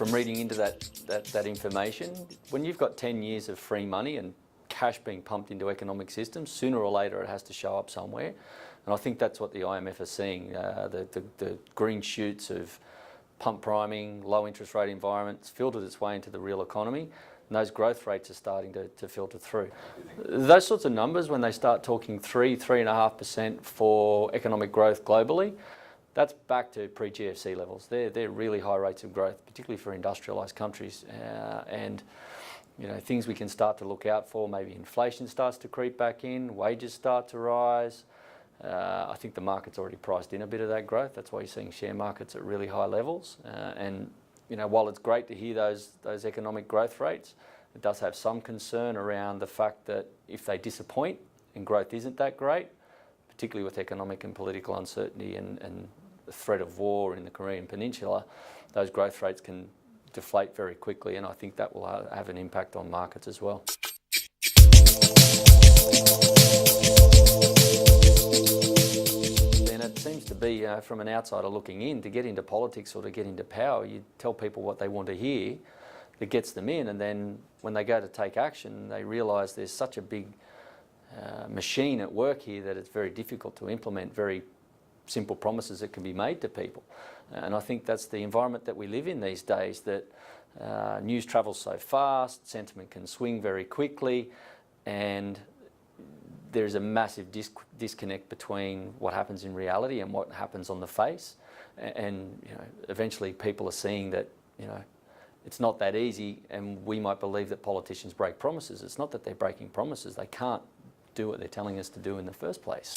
from reading into that information, when you've got 10 years of free money and cash being pumped into economic systems, sooner or later it has to show up somewhere. And I think that's what the IMF are seeing, the green shoots of pump priming, low interest rate environments filtered its way into the real economy, and those growth rates are starting to filter through. Those sorts of numbers, when they start talking 3.5% for economic growth globally, that's back to pre-GFC levels. They're really high rates of growth, particularly for industrialised countries. And you know, things we can start to look out for, maybe inflation starts to creep back in, wages start to rise. I think the market's already priced in a bit of that growth. That's why you're seeing share markets at really high levels. And you know, while it's great to hear those economic growth rates, it does have some concern around the fact that if they disappoint and growth isn't that great, particularly with economic and political uncertainty and the threat of war in the Korean Peninsula, those growth rates can deflate very quickly, and I think that will have an impact on markets as well. And it seems to be, from an outsider looking in, to get into politics or to get into power, you tell people what they want to hear that gets them in, and then when they go to take action, they realise there's such a big machine at work here that it's very difficult to implement very simple promises that can be made to people. And I think that's the environment that we live in these days, that news travels so fast, sentiment can swing very quickly, and there's a massive disconnect between what happens in reality and what happens on the face. And you know, eventually people are seeing that, you know, it's not that easy, and we might believe that politicians break promises. It's not that they're breaking promises, they can't do what they're telling us to do in the first place.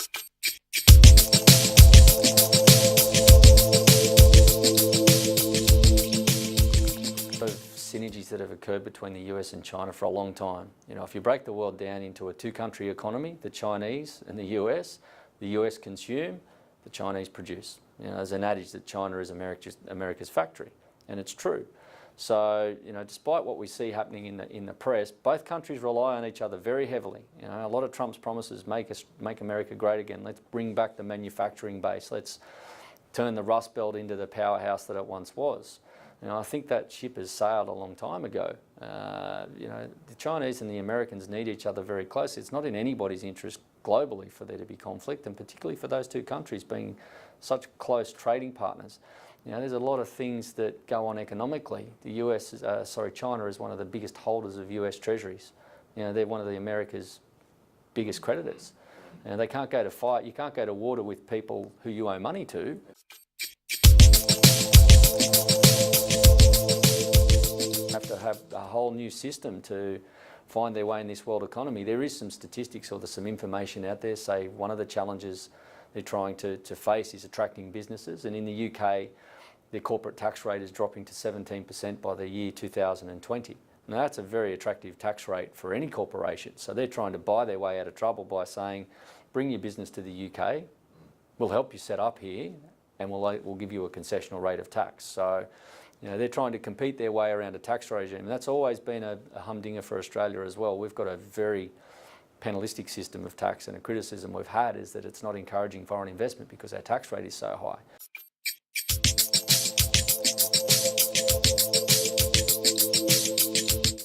The synergies that have occurred between the US and China for a long time. You know, if you break the world down into a two-country economy, the Chinese and the US consume, the Chinese produce. You know, there's an adage that China is America's factory, and it's true. So, you know, despite what we see happening in the press, both countries rely on each other very heavily. You know, a lot of Trump's promises make America great again. Let's bring back the manufacturing base. Let's turn the Rust Belt into the powerhouse that it once was. You know, I think that ship has sailed a long time ago. You know, the Chinese and the Americans need each other very closely. It's not in anybody's interest globally for there to be conflict, and particularly for those two countries being such close trading partners. You know, there's a lot of things that go on economically. China is one of the biggest holders of US treasuries. You know, they're one of America's biggest creditors. And they can't go to fight. You can't go to war with people who you owe money to. Have to have a whole new system to find their way in this world economy. There is some statistics or there's some information out there. Say one of the challenges they're trying to face is attracting businesses, and in the UK, their corporate tax rate is dropping to 17% by the year 2020. Now that's a very attractive tax rate for any corporation. So they're trying to buy their way out of trouble by saying, bring your business to the UK, we'll help you set up here, and we'll give you a concessional rate of tax. So, you know, they're trying to compete their way around a tax regime. And that's always been a humdinger for Australia as well. We've got a very penalistic system of tax, and a criticism we've had is that it's not encouraging foreign investment because our tax rate is so high.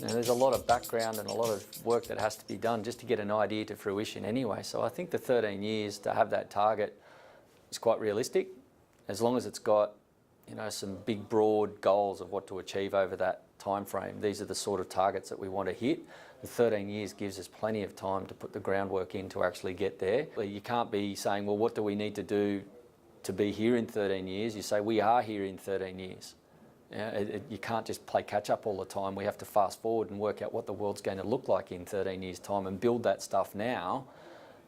Now, there's a lot of background and a lot of work that has to be done just to get an idea to fruition anyway. So I think the 13 years to have that target is quite realistic, as long as it's got, you know, some big broad goals of what to achieve over that time frame. These are the sort of targets that we want to hit. The 13 years gives us plenty of time to put the groundwork in to actually get there. You can't be saying, well, what do we need to do to be here in 13 years? You say, we are here in 13 years. You can't just play catch up all the time. We have to fast forward and work out what the world's going to look like in 13 years' time and build that stuff now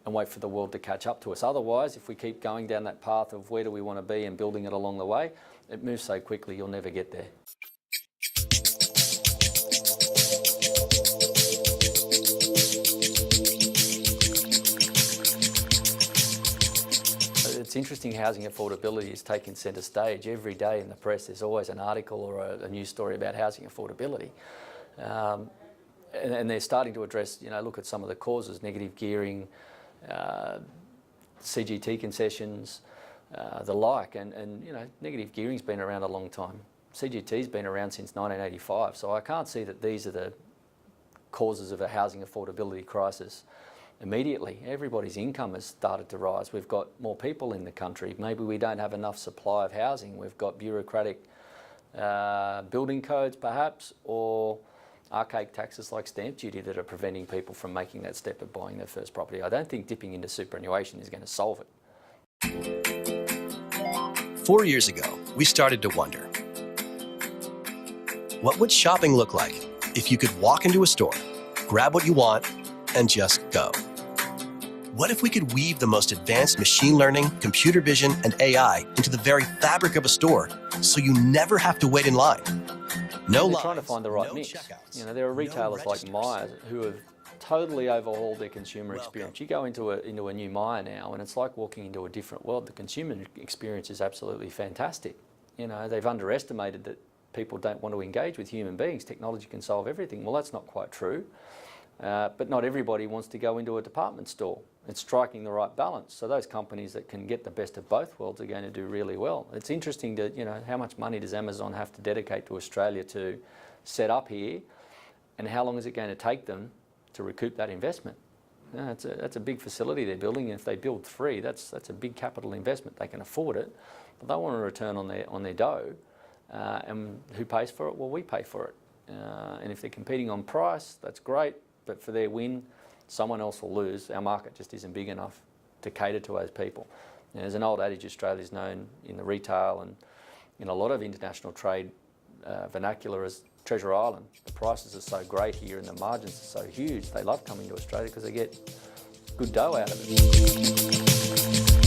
and wait for the world to catch up to us. Otherwise, if we keep going down that path of where do we want to be and building it along the way, it moves so quickly you'll never get there. It's interesting, housing affordability is taking centre stage. Every day in the press there's always an article or a news story about housing affordability. And they're starting to address, you know, look at some of the causes, negative gearing, CGT concessions, the like. And you know, negative gearing's been around a long time. CGT's been around since 1985, so I can't see that these are the causes of a housing affordability crisis immediately. Everybody's income has started to rise. We've got more people in the country. Maybe we don't have enough supply of housing. We've got bureaucratic building codes perhaps, or archaic taxes like stamp duty that are preventing people from making that step of buying their first property. I don't think dipping into superannuation is going to solve it. 4 years ago, we started to wonder, what would shopping look like if you could walk into a store, grab what you want, and just go? What if we could weave the most advanced machine learning, computer vision, and AI into the very fabric of a store so you never have to wait in line? No lines, trying to find the right no mix. checkouts, You know, there are retailers like Myer who have totally overhauled their consumer experience. You go into a new Myer now, and it's like walking into a different world. The consumer experience is absolutely fantastic. You know, they've underestimated that people don't want to engage with human beings. Technology can solve everything. Well, that's not quite true. But not everybody wants to go into a department store. It's striking the right balance. So those companies that can get the best of both worlds are going to do really well. It's interesting to, you know, how much money does Amazon have to dedicate to Australia to set up here, and how long is it going to take them to recoup that investment? You know, that's a big facility they're building, and if they build 3, that's a big capital investment. They can afford it, but they want a return on their dough. And who pays for it? Well, we pay for it. And if they're competing on price, that's great. But for their win, someone else will lose. Our market just isn't big enough to cater to those people. You know, there's an old adage Australia's known in the retail and in a lot of international trade vernacular as Treasure Island. The prices are so great here and the margins are so huge. They love coming to Australia because they get good dough out of it.